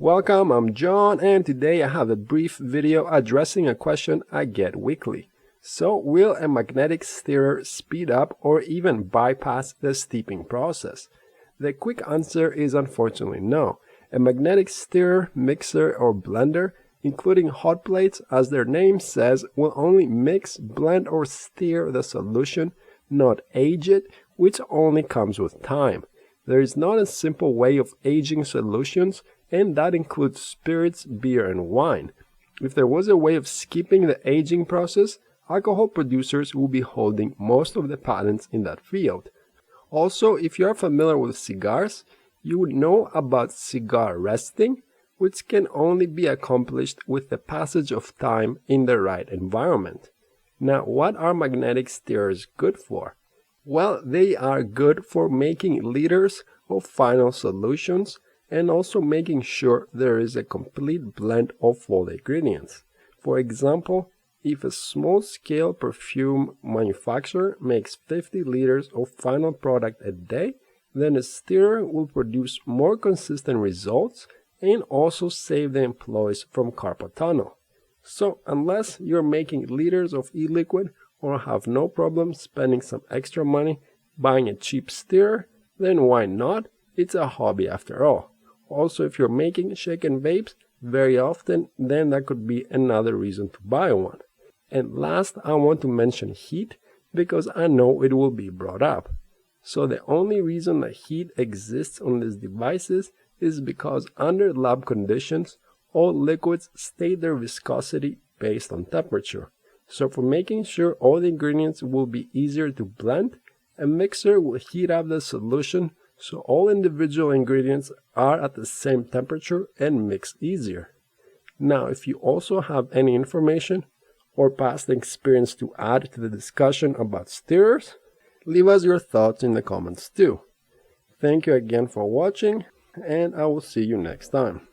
Welcome, I'm John, and today I have a brief video addressing a question I get weekly. So, will a magnetic stirrer speed up or even bypass the steeping process? The quick answer is unfortunately no. A magnetic stirrer, mixer, or blender, including hot plates, as their name says, will only mix, blend, or stir the solution, not age it, which only comes with time. There is not a simple way of aging solutions, and that includes spirits, beer, and wine. If there was a way of skipping the aging process, alcohol producers would be holding most of the patents in that field. Also, if you are familiar with cigars, you would know about cigar resting, which can only be accomplished with the passage of time in the right environment. Now, what are magnetic stirrers good for? Well, they are good for making liters of final solutions and also making sure there is a complete blend of all the ingredients. For example, if a small-scale perfume manufacturer makes 50 liters of final product a day, then a stirrer will produce more consistent results and also save the employees from carpal tunnel. So, unless you're making liters of e-liquid or have no problem spending some extra money buying a cheap stirrer, then why not? It's a hobby after all. Also, if you're making shaken vapes very often, then that could be another reason to buy one. And last, I want to mention heat because I know it will be brought up. So the only reason that heat exists on these devices is because under lab conditions, all liquids state their viscosity based on temperature. So for making sure all the ingredients will be easier to blend, a mixer will heat up the solution so all individual ingredients are at the same temperature and mix easier. Now, if you also have any information or past experience to add to the discussion about stirrers, leave us your thoughts in the comments too. Thank you again for watching, and I will see you next time.